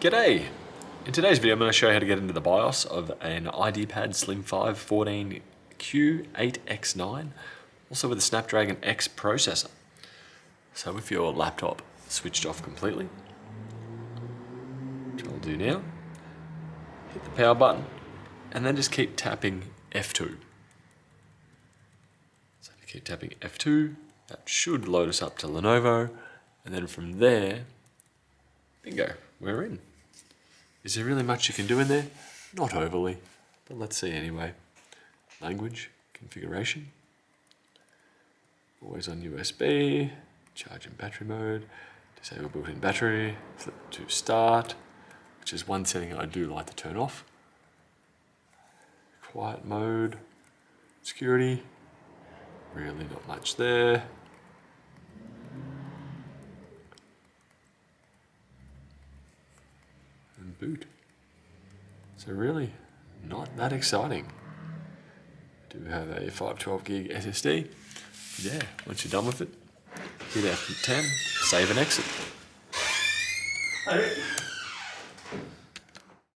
G'day! In today's video I'm going to show you how to get into the BIOS of an Ideapad Slim 5 14Q8X9, also with a Snapdragon X processor. So with your laptop switched off completely, which I'll do now, hit the power button and then just keep tapping F2. So if you keep tapping F2, that should load us up to Lenovo, and then from there, bingo, we're in. Is there really much you can do in there? Not overly, but let's see anyway. Language, configuration, always on USB, charge and battery mode, disable built-in battery, flip to start, which is one setting I do like to turn off. Quiet mode, security, really not much there. And boot. So really, not that exciting. Do we have a 512 gig SSD? Yeah, once you're done with it, hit F10, save and exit.